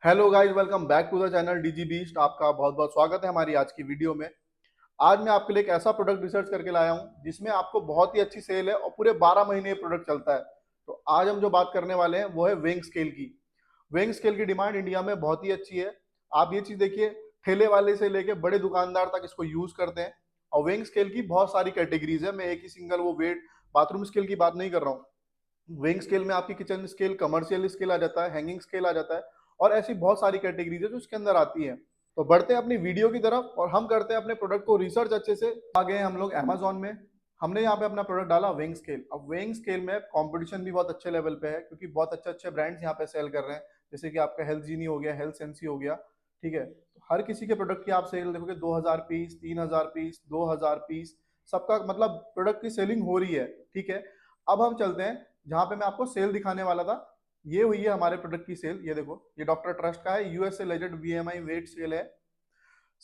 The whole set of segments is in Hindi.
Hello guys, welcome back to the channel DG beast. आपका बहुत बहुत स्वागत है हमारी आज की वीडियो में। आज मैं आपके लिए एक ऐसा प्रोडक्ट रिसर्च करके लाया हूं जिसमें आपको बहुत ही अच्छी सेल है और पूरे 12 महीने ये प्रोडक्ट चलता है। तो आज हम जो बात करने वाले हैं वो है वेइंग स्केल की। वेइंग स्केल की डिमांड इंडिया में बहुत ही अच्छी है। आप ये चीज देखिए, ठेले वाले से लेके बड़े दुकानदार तक इसको यूज करते हैं। और वेइंग स्केल की बहुत सारी कैटेगरीज है। मैं एक ही सिंगल वो वेट बाथरूम स्केल की बात नहीं कर रहा हूँ। वेइंग स्केल में आपकी किचन स्केल, कमर्शियल स्केल आ जाता है, हैंगिंग स्केल आ जाता है और ऐसी बहुत सारी कैटेगरीज है जो इसके अंदर आती है। तो बढ़ते हैं अपनी वीडियो की तरफ और हम करते हैं अपने प्रोडक्ट को रिसर्च अच्छे से। आ गए हैं हम लोग अमेजोन में। हमने यहाँ पे अपना प्रोडक्ट डाला वेइंग स्केल। अब वेइंग स्केल में कंपटीशन भी बहुत अच्छे लेवल पे है क्योंकि बहुत अच्छे अच्छे ब्रांड्स यहाँ पे सेल कर रहे हैं। जैसे कि आपका हेल्थ जीनी हो गया, हेल्थ सेंसी हो गया। ठीक है, तो हर किसी के प्रोडक्ट की आप सेल देखोगे 2000 पीस, 3000 पीस, 2000 पीस, सबका मतलब प्रोडक्ट की सेलिंग हो रही है। ठीक है, अब हम चलते हैं जहां पे मैं आपको सेल दिखाने वाला था। ये हुई है हमारे प्रोडक्ट की सेल। ये देखो, ये डॉक्टर ट्रस्ट का है, USA legend VMI wait cell है।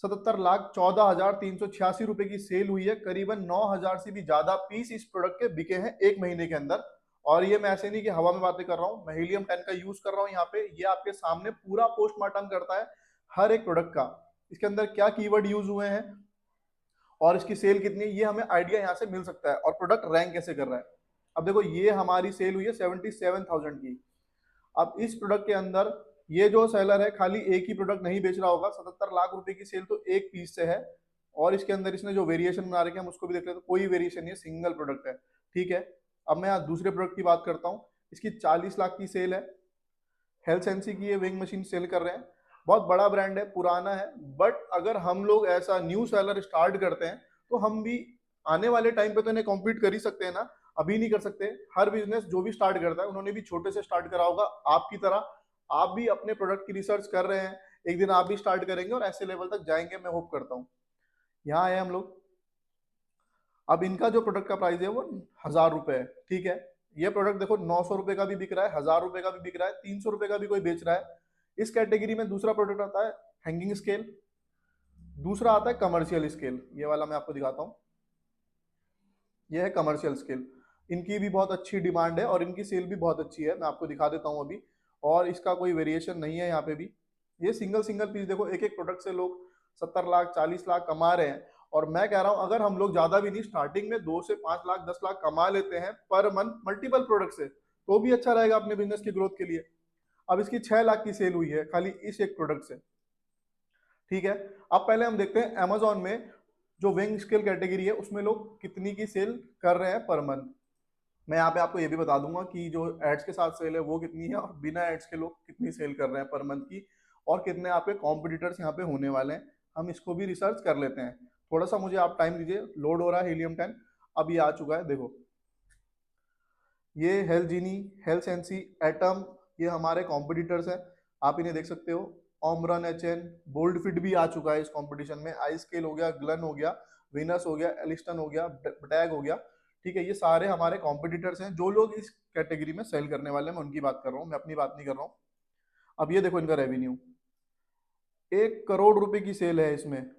77,14,386 रुपए की सेल हुई है। करीबन 9,000 से भी ज्यादा पीस इस प्रोडक्ट के बिके हैं एक महीने के अंदर। और ये मैं ऐसे नहीं कि हवा में बातें कर रहा हूँ, मैं हीलियम 10 का यूज कर रहा हूँ यहाँ पे। ये आपके सामने पूरा पोस्टमार्टम करता है हर एक प्रोडक्ट का। इसके अंदर क्या कीवर्ड यूज हुए हैं और इसकी सेल कितनी है, ये हमें आइडिया यहाँ से मिल सकता है। और प्रोडक्ट रैंक कैसे कर रहा है। अब देखो, ये हमारी सेल हुई है 77,000 की। अब इस प्रोडक्ट के अंदर ये जो सेलर है खाली एक ही प्रोडक्ट नहीं बेच रहा होगा। 77 लाख रुपए की सेल तो एक पीस से है। और इसके अंदर इसने जो वेरिएशन बना रखे हैं हम उसको भी देख लेते हैं। कोई वेरिएशन नहीं है, सिंगल प्रोडक्ट है। ठीक है, अब मैं यहाँ दूसरे प्रोडक्ट की बात करता हूँ। इसकी 40 लाख की सेल है। हेल्थ सेंसी की ये वेइंग मशीन सेल कर रहे हैं। बहुत बड़ा ब्रांड है, पुराना है। बट अगर हम लोग ऐसा न्यू सेलर स्टार्ट करते हैं तो हम भी आने वाले टाइम पे तो इन्हें कॉम्पीट कर ही सकते हैं ना। अभी नहीं कर सकते। हर बिजनेस जो भी स्टार्ट करता है उन्होंने भी छोटे से स्टार्ट करा होगा आपकी तरह। आप भी अपने प्रोडक्ट की रिसर्च कर रहे हैं, एक दिन आप भी स्टार्ट करेंगे और ऐसे लेवल तक जाएंगे, मैं होप करता हूँ। यहाँ आए हम लोग। अब इनका जो प्रोडक्ट का प्राइस है वो 1,000 रुपए है। ठीक है, ये प्रोडक्ट देखो 900 रुपए का भी बिक रहा है, 1,000 रुपए का भी बिक रहा है, 300 रुपए का भी कोई बेच रहा है। इस कैटेगरी में दूसरा प्रोडक्ट आता है हैंगिंग स्केल। दूसरा आता है कमर्शियल स्केल। ये वाला मैं आपको दिखाता हूँ। ये है कमर्शियल स्केल। इनकी भी बहुत अच्छी डिमांड है और इनकी सेल भी बहुत अच्छी है। मैं आपको दिखा देता हूँ अभी। और इसका कोई वेरिएशन नहीं है यहाँ पे भी। ये सिंगल सिंगल पीस देखो, एक एक प्रोडक्ट से लोग 70 लाख 40 लाख कमा रहे हैं। और मैं कह रहा हूँ अगर हम लोग ज्यादा भी नहीं, स्टार्टिंग में 2 से 5 लाख 10 लाख कमा लेते हैं पर मंथ मल्टीपल प्रोडक्ट से, तो भी अच्छा रहेगा अपने बिजनेस की ग्रोथ के लिए। अब इसकी 6 लाख की सेल हुई है खाली इस एक प्रोडक्ट से। ठीक है, अब पहले हम देखते हैं अमेजोन में जो विंग स्केल कैटेगरी है उसमें लोग कितनी की सेल कर रहे हैं पर मंथ। मैं यहाँ पे आपको ये भी बता दूंगा कि जो एड्स के साथ सेल है वो कितनी है और बिना एड्स के लोग कितनी सेल कर रहे हैं पर मंथ की। और कितने आपके कॉम्पिटिटर्स यहाँ पे होने वाले हैं, हम इसको भी रिसर्च कर लेते हैं। थोड़ा सा मुझे आप टाइम दीजिए, लोड हो रहा है हीलियम 10। अब ये आ चुका है, देखो। ये हेल्थ जीनी, हेल्थ सेंसी, एटम, ये हमारे कॉम्पिटिटर्स हैं। आप इन्हें देख सकते हो। ओमरन, एचएन, बोल्ड फिट भी आ चुका है इस कंपटीशन में। आई स्केल हो गया, ग्लन हो गया, विनस हो गया, एलिस्टन हो गया, टैग हो गया। ठीक है, ये सारे हमारे कॉम्पिटिटर्स हैं जो लोग इस कैटेगरी में सेल करने वाले हैं। मैं उनकी बात कर रहा हूँ, मैं अपनी बात नहीं कर रहा हूँ। अब ये देखो इनका रेवेन्यू, 1 करोड़ रुपए की सेल है इसमें,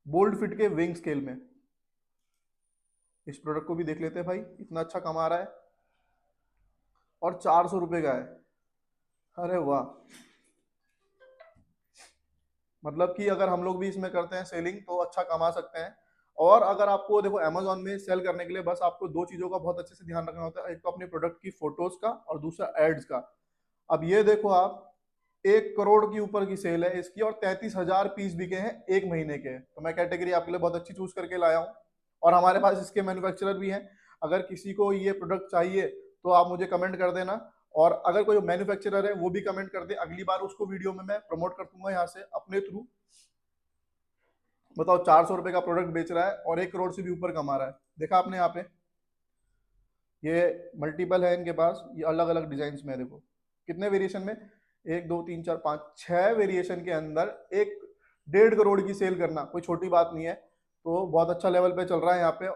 बोल्ड फिट के विंग स्केल में। इस प्रोडक्ट को भी देख लेते हैं भाई, इतना अच्छा कमा रहा है। और 400 रुपये का है। अरे वाह, मतलब कि अगर हम लोग भी इसमें करते हैं सेलिंग तो अच्छा कमा सकते हैं। और अगर आपको देखो अमेजोन में सेल करने के लिए बस आपको दो चीजों का बहुत अच्छे से ध्यान रखना होता है। एक तो अपने प्रोडक्ट की फोटोज का और दूसरा एड्स का। अब ये देखो आप, 1 करोड़ की ऊपर की सेल है इसकी और 33,000 पीस बिके हैं एक महीने के। तो मैं कैटेगरी आपके लिए बहुत अच्छी चूज करके लाया हूँ। और हमारे पास इसके मैन्युफैक्चरर भी हैं। अगर किसी को ये प्रोडक्ट चाहिए तो आप मुझे कमेंट कर देना। और अगर कोई मैन्युफैक्चरर है वो भी कमेंट कर दे, अगली बार उसको वीडियो में मैं प्रमोट कर दूंगा यहाँ से अपने थ्रू। बताओ, 400 रुपए का प्रोडक्ट बेच रहा है और 1 करोड़ से भी ऊपर कमा रहा है। देखा आपने यहाँ पे, ये मल्टीपल है इनके पास, ये अलग अलग डिजाइन में है। देखो कितने वेरिएशन में, 1 2 3 4 5 6 वेरिएशन के अंदर एक 1.5 करोड़ की सेल करना कोई छोटी बात नहीं है। तो बहुत अच्छा लेवल पे चल रहा है यहाँ पे।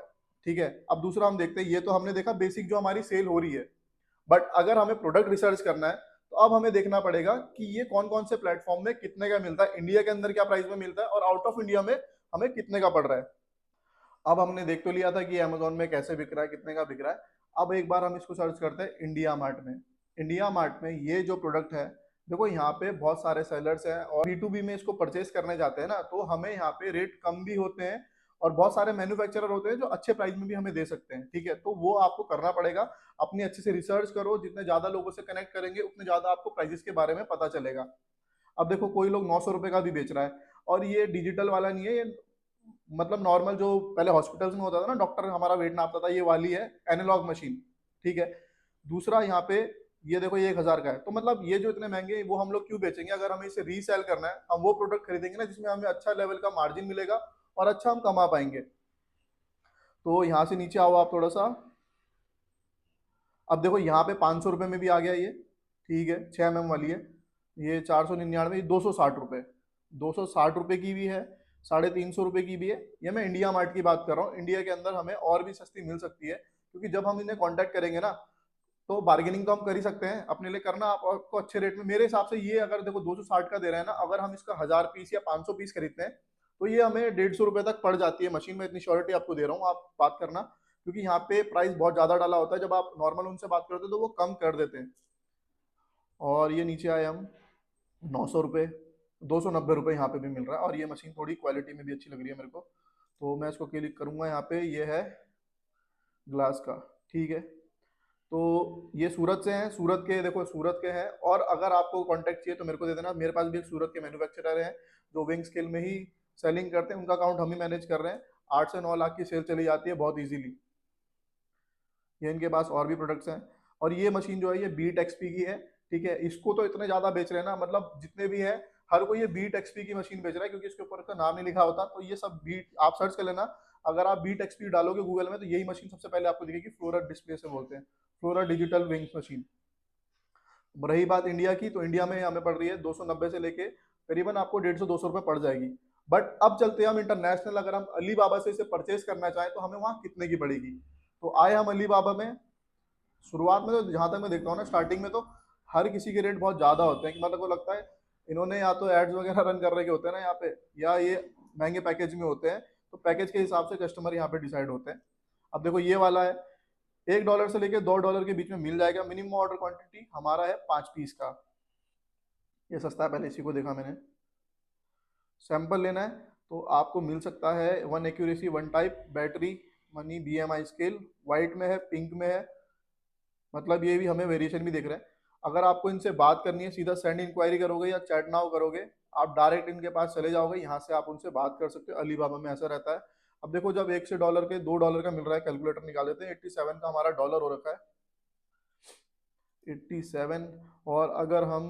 ठीक है, अब दूसरा हम देखते हैं। ये तो हमने देखा बेसिक जो हमारी सेल हो रही है। बट अगर हमें प्रोडक्ट रिसर्च करना है तो अब हमें देखना पड़ेगा कि ये कौन कौन से प्लेटफॉर्म में कितने का मिलता है, इंडिया के अंदर क्या प्राइस में मिलता है और आउट ऑफ इंडिया में हमें कितने का पड़ रहा है। अब हमने देख तो लिया था कि अमेजोन में कैसे बिक रहा है, कितने का बिक रहा है। अब एक बार हम इसको सर्च करते हैं इंडिया मार्ट में। इंडिया मार्ट में ये जो प्रोडक्ट है, देखो यहाँ पे बहुत सारे सेलर्स हैं और B2B में इसको परचेस करने जाते हैं ना, तो हमें यहाँ पे रेट कम भी होते हैं और बहुत सारे मैन्युफैक्चरर होते हैं जो अच्छे प्राइस में भी हमें दे सकते हैं। ठीक है, तो वो आपको करना पड़ेगा। अपनी अच्छे से रिसर्च करो, जितने ज्यादा लोगों से कनेक्ट करेंगे उतने ज्यादा आपको प्राइसेस के बारे में पता चलेगा। अब देखो कोई लोग 900 रुपए का भी बेच रहा है, और ये डिजिटल वाला नहीं है, ये मतलब नॉर्मल जो पहले हॉस्पिटल्स में होता था ना, डॉक्टर हमारा वेट नापता था, ये वाली है एनालॉग मशीन। ठीक है, दूसरा यहाँ पे ये देखो ये 1,000 का है। तो मतलब ये जो इतने महंगे वो हम लोग क्यों बेचेंगे? अगर हमें इसे रीसेल करना है, हम वो प्रोडक्ट खरीदेंगे ना जिसमें हमें अच्छा लेवल का मार्जिन मिलेगा और अच्छा हम कमा पाएंगे। तो यहाँ से नीचे आओ आप थोड़ा सा। अब देखो यहाँ पे 500 रुपये में भी आ गया ये। ठीक है, 6 mm वाली है। ये 499, 260 रुपये। 260 रुपये की भी है, 350 रुपये की भी है। ये मैं इंडिया मार्ट की बात कर रहा हूँ। इंडिया के अंदर हमें और भी सस्ती मिल सकती है, क्योंकि जब हम इन्हें कांटेक्ट करेंगे ना, तो बार्गेनिंग तो हम कर ही सकते हैं अपने लिए करना आपको अच्छे रेट में। मेरे हिसाब से ये अगर देखो 260 का दे रहे हैं ना, अगर हम इसका 1000 पीस या 500 पीस खरीदते हैं तो ये हमें 150 रुपये तक पड़ जाती है मशीन में। इतनी श्योरिटी आपको दे रहा हूँ, आप बात करना, क्योंकि यहाँ पे प्राइस बहुत ज्यादा डाला होता है। जब आप नॉर्मल उनसे बात करते हो तो वो कम कर देते हैं। और ये नीचे आए हम, 900 रुपये, 290 रुपये यहाँ पे भी मिल रहा है। और ये मशीन थोड़ी क्वालिटी में भी अच्छी लग रही है मेरे को, तो मैं इसको क्लिक करूंगा यहाँ पे। ये है ग्लास का। ठीक है, तो ये सूरत से हैं, सूरत के देखो, सूरत के हैं। और अगर आपको कांटेक्ट चाहिए तो मेरे को दे देना। मेरे पास भी एक सूरत के मैन्युफैक्चरर हैं जो विंग स्केल में ही सेलिंग करते हैं, उनका अकाउंट हम ही मैनेज कर रहे हैं। 8 से 9 लाख की सेल चली जाती है बहुत इजीली। ये इनके पास और भी प्रोडक्ट्स हैं। और ये मशीन जो है ये बीट एक्सपी की है। ठीक है, इसको तो इतने ज्यादा बेच रहे हैं ना, मतलब जितने भी हैं हर कोई ये बीट एक्सपी की मशीन बेच रहा है, क्योंकि इसके ऊपर इसका नाम नहीं लिखा होता। तो ये सब बीट, आप सर्च कर लेना। अगर आप बीट एक्सपी डालोगे गूगल में तो यही मशीन सबसे पहले आपको दिखेगी। फ्लोरा डिस्प्ले से बोलते हैं, फ्लोरा डिजिटल विंग मशीन। रही बात इंडिया की, तो इंडिया में हमें पड़ रही है 290 से लेके करीबन आपको 150-200 रुपये पड़ जाएगी। बट अब चलते हैं हम इंटरनेशनल। अगर हम अली बाबा से इसे परचेस करना चाहें तो हमें वहां कितने की पड़ेगी? तो आए हम अली बाबा में। शुरुआत में तो जहां तक मैं देखता हूँ ना, स्टार्टिंग में तो हर किसी के रेट बहुत ज्यादा होते हैं, कि मतलब को लगता है इन्होंने या तो एड्स वगैरह रन कर रखे होते हैं ना यहाँ पे, या ये महंगे पैकेज में होते हैं। तो पैकेज के हिसाब से कस्टमर यहाँ पे डिसाइड होते हैं। अब देखो ये वाला है, $1 से लेके $2 के बीच में मिल जाएगा। मिनिमम ऑर्डर क्वांटिटी हमारा है 5 पीस का। ये सस्ता है, पहले इसी को देखा मैंने। सैंपल लेना है तो आपको मिल सकता है 1 accuracy 1 type battery money BMI scale. White में है, पिंक में है, मतलब ये भी हमें वेरिएशन भी देख रहे हैं। अगर आपको इनसे बात करनी है, सीधा सेंड इंक्वायरी करोगे या चैट नाउ करोगे, आप डायरेक्ट इनके पास चले जाओगे, यहाँ से आप उनसे बात कर सकते हो। अलीबाबा में ऐसा रहता है। अब देखो जब 1 से डॉलर के $2 का मिल रहा है, कैलकुलेटर निकाल लेते हैं, 87 का हमारा डॉलर हो रखा है, 87। और अगर हम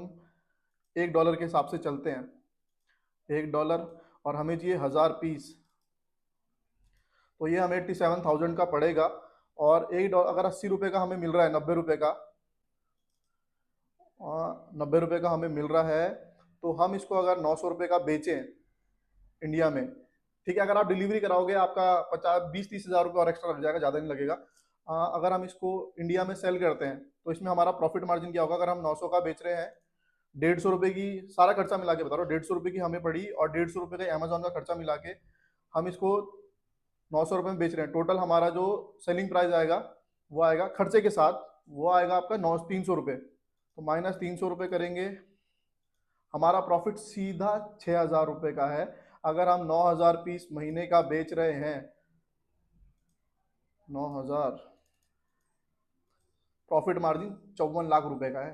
$1 के हिसाब से चलते हैं, $1 और हमें चाहिए 1000 पीस, तो ये हमें 87,000 का पड़ेगा। और $1 अगर 80 रुपये का हमें मिल रहा है, 90 रुपये का, 90 रुपये का हमें मिल रहा है, तो हम इसको अगर 900 रुपये का बेचें इंडिया में, ठीक है, अगर आप डिलीवरी कराओगे आपका 50-20-30 हज़ार रुपये और एक्स्ट्रा लग जाएगा, ज़्यादा नहीं लगेगा। अगर हम इसको इंडिया में सेल करते हैं तो इसमें हमारा प्रॉफिट मार्जिन क्या होगा? अगर हम 900 का बेच रहे हैं, 150 रुपये की, सारा खर्चा मिला के बता रहा हूँ, 150 रुपये की हमें पड़ी, और 150 रुपये का अमेजोन का खर्चा मिला के हम इसको 900 रुपये में बेच रहे हैं। टोटल हमारा जो सेलिंग प्राइस आएगा वो आएगा खर्चे के साथ, वो आएगा आपका 300 रुपये। तो माइनस 300 रुपये करेंगे, हमारा प्रॉफिट सीधा 6,000 रुपये का है। अगर हम 9,000 पीस महीने का बेच रहे हैं, 9,000, प्रॉफिट मार्जिन 54 लाख रुपए का है।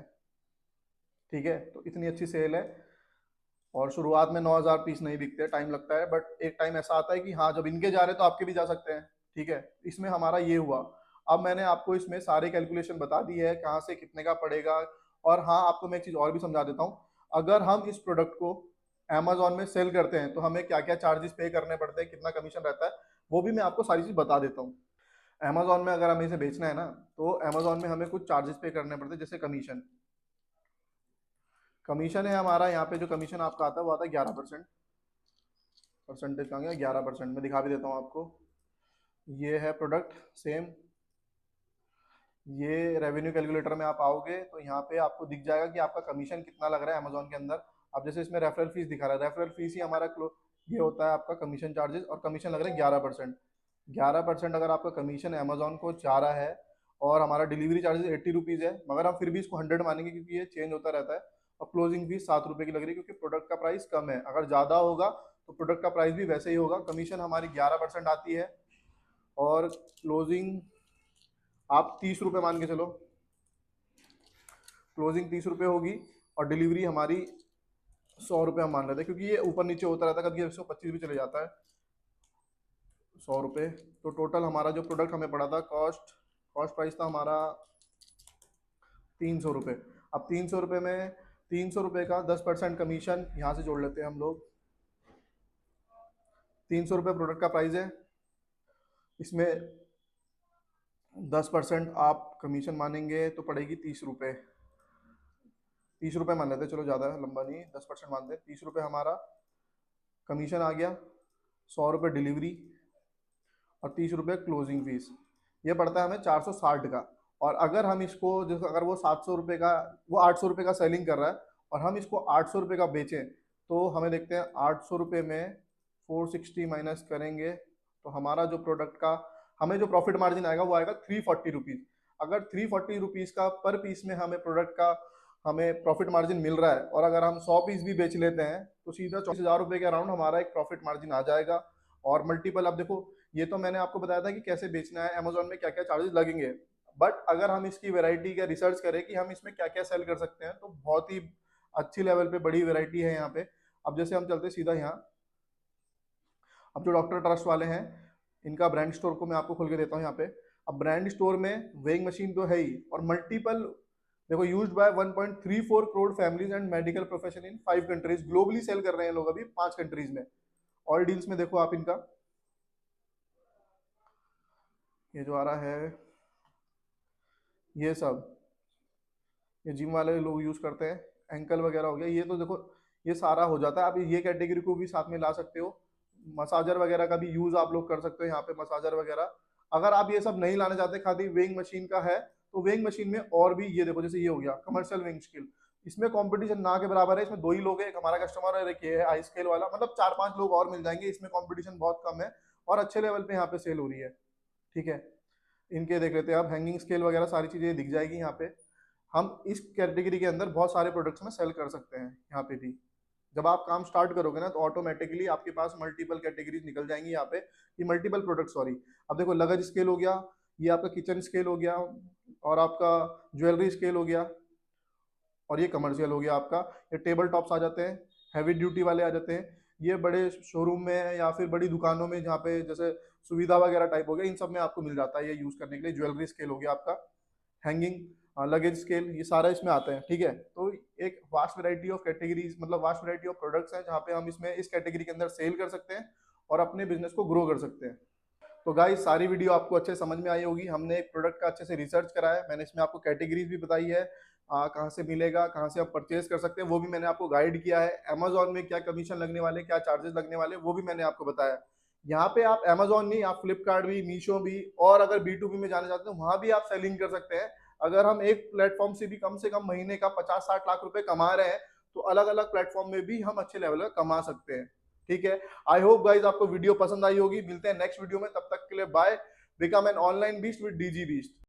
ठीक है, तो इतनी अच्छी सेल है। और शुरुआत में 9,000 पीस नहीं बिकते, टाइम लगता है, बट एक टाइम ऐसा आता है कि हाँ जब इनके जा रहे हैं तो आपके भी जा सकते हैं। ठीक है, इसमें हमारा ये हुआ। अब मैंने आपको इसमें सारे कैलकुलेशन बता दी है, कहाँ से कितने का पड़ेगा। और हाँ, आपको मैं एक चीज़ और भी समझा देता हूँ। अगर हम इस प्रोडक्ट को अमेजोन में सेल करते हैं तो हमें क्या क्या चार्जेस पे करने पड़ते हैं, कितना कमीशन रहता है, वो भी मैं आपको सारी चीज़ बता देता हूँ। अमेजोन में अगर हमें इसे बेचना है ना, तो अमेजोन में हमें कुछ चार्जेस पे करने पड़ते हैं, जैसे कमीशन। कमीशन है हमारा, यहाँ पे जो कमीशन आपका आता है वो आता है 11%। परसेंटेज कहाँ गया? 11%। मैं दिखा भी देता हूँ आपको। ये है प्रोडक्ट सेम। ये रेवेन्यू कैलकुलेटर में आप आओगे तो यहाँ पे आपको दिख जाएगा कि आपका कमीशन कितना लग रहा है अमेजोन के अंदर। अब जैसे इसमें रेफरल फीस दिखा रहा है, रेफरल फीस ही हमारा ये होता है आपका कमीशन चार्जेस, और कमीशन लग रहा है 11%। 11% अगर आपका कमीशन अमेजोन को जा रहा है, और हमारा डिलीवरी चार्जेस 80 रुपीज़ है, मगर हम फिर भी इसको 100 मानेंगे क्योंकि ये चेंज होता रहता है। और क्लोजिंग फीस 7 रुपए की लग रही है क्योंकि प्रोडक्ट का प्राइस कम है। अगर ज़्यादा होगा तो प्रोडक्ट का प्राइस भी वैसे ही होगा। कमीशन हमारी 11% आती है और क्लोजिंग आप 30 रुपये मान के चलो, क्लोजिंग 30 रुपये होगी और डिलीवरी हमारी 100 रुपये हम मान लेते हैं क्योंकि ये ऊपर नीचे होता रहता है, कभी 125 भी चले जाता है। 100 रुपये तो टोटल हमारा जो प्रोडक्ट हमें पड़ा था, कॉस्ट प्राइस था हमारा 300 रुपये। अब 300 रुपये में 300 रुपये का 10% कमीशन यहाँ से जोड़ लेते हैं हम लोग। 300 रुपये प्रोडक्ट का प्राइस है, इसमें 10% आप कमीशन मानेंगे तो पड़ेगी 30 रुपये। 30 रुपये मान लेते हैं, चलो ज़्यादा लंबा नहीं, 10% मानते हैं। 30 रुपये हमारा कमीशन आ गया, 100 रुपये डिलीवरी और 30 रुपये क्लोजिंग फीस। ये पड़ता है हमें 460 का। और अगर हम इसको, जैसे अगर वो 700 रुपये का, वो 800 रुपये का सेलिंग कर रहा है और हम इसको 800 रुपये का बेचें तो हमें देखते हैं 800 रुपये में 460 माइनस करेंगे तो हमारा जो प्रोडक्ट का हमें जो प्रॉफिट मार्जिन आएगा वो आएगा 340 रुपीज़। अगर 340 रुपीज़ का पर पीस में हमें प्रोडक्ट का हमें प्रॉफिट मार्जिन मिल रहा है और अगर हम 100 पीस भी बेच लेते हैं तो सीधा 24,000 रुपये के अराउंड हमारा एक प्रॉफिट मार्जिन आ जाएगा। और मल्टीपल, अब देखो ये तो मैंने आपको बताया था कि कैसे बेचना है, अमेजोन में क्या क्या चार्जेस लगेंगे, बट अगर हम इसकी वैरायटी का रिसर्च करें कि हम इसमें क्या क्या सेल कर सकते हैं तो बहुत ही अच्छी लेवल पे बड़ी वैरायटी है यहाँ पे। अब जैसे हम चलते सीधा यहाँ, अब जो डॉक्टर ट्रस्ट वाले हैं इनका ब्रांड स्टोर को मैं आपको खोल के देता हूँ यहाँ पे। अब ब्रांड स्टोर में वेइंग मशीन तो है ही और मल्टीपल, देखो used by 1.34 crore families and medical profession in 5 countries, globally sell कर रहे हैं लोग अभी 5 कंट्रीज में। ऑल डील्स में देखो आप इनका, ये जो आ रहा है ये सब, ये जिम वाले लोग यूज करते हैं, एंकल वगैरह हो गया, ये तो देखो ये सारा हो जाता है। आप ये कैटेगरी को भी साथ में ला सकते हो। मसाजर वगैरह का भी यूज आप लोग कर सकते हो यहाँ पे, मसाजर वगैरह। अगर आप ये सब नहीं लाना चाहते, खाली वेइंग मशीन का है, तो वेइंग मशीन में और भी ये देखो, जैसे ये हो गया कमर्शियल वेइंग स्केल, इसमें कंपटीशन ना के बराबर है। इसमें 2 ही लोग हैं, एक हमारा कस्टमर है, एक ये है हाई स्केल वाला, मतलब 4-5 लोग और मिल जाएंगे। इसमें कंपटीशन बहुत कम है और अच्छे लेवल पे यहाँ पे सेल हो रही है। ठीक है, इनके देख लेते हैं आप, हैंगिंग स्केल वगैरह सारी चीजें दिख जाएगी यहाँ पे। हम इस कैटेगरी के अंदर बहुत सारे प्रोडक्ट्स में सेल कर सकते हैं यहाँ पे भी। जब आप काम स्टार्ट करोगे ना तो ऑटोमेटिकली आपके पास मल्टीपल कैटेगरीज निकल जाएंगी यहाँ पे, ये मल्टीपल प्रोडक्ट, सॉरी। अब देखो लगेज स्केल हो गया, ये आपका किचन स्केल हो गया और आपका ज्वेलरी स्केल हो गया और ये कमर्शियल हो गया आपका। ये टेबल टॉप्स आ जाते हैं, हैवी ड्यूटी वाले आ जाते हैं, ये बड़े शोरूम में या फिर बड़ी दुकानों में जहाँ पे जैसे सुविधा वगैरह टाइप हो गया, इन सब में आपको मिल जाता है ये यूज करने के लिए। ज्वेलरी स्केल हो गया आपका, हैंगिंग, लगेज स्केल, ये सारा इसमें आता है। ठीक है, तो एक वास्ट वैरायटी ऑफ कैटेगरीज, मतलब वास्ट वैरायटी ऑफ प्रोडक्ट्स हैं जहाँ पे हम इसमें इस कैटेगरी के अंदर सेल कर सकते हैं और अपने बिजनेस को ग्रो कर सकते हैं। तो गाइस सारी वीडियो आपको अच्छे समझ में आई होगी। हमने एक प्रोडक्ट का अच्छे से रिसर्च करा है, मैंने इसमें आपको कैटेगरीज भी बताई है, कहाँ से मिलेगा, कहाँ से आप परचेज कर सकते हैं, वो भी मैंने आपको गाइड किया है। अमेजोन में क्या कमीशन लगने वाले, क्या चार्जेस लगने वाले, वो भी मैंने आपको बताया। यहाँ पे आप अमेजोन नहीं, आप फ्लिपकार्ट भी, मीशो भी, और अगर B2B में जाना चाहते हैं वहां भी आप सेलिंग कर सकते हैं। अगर हम एक प्लेटफॉर्म से भी कम से कम महीने का 50-60 लाख रुपए कमा रहे हैं तो अलग अलग प्लेटफॉर्म में भी हम अच्छे लेवल का कमा सकते हैं। ठीक है, आई होप गाइज आपको वीडियो पसंद आई होगी। मिलते हैं नेक्स्ट वीडियो में, तब तक के लिए bye. Become an online beast with DG beast.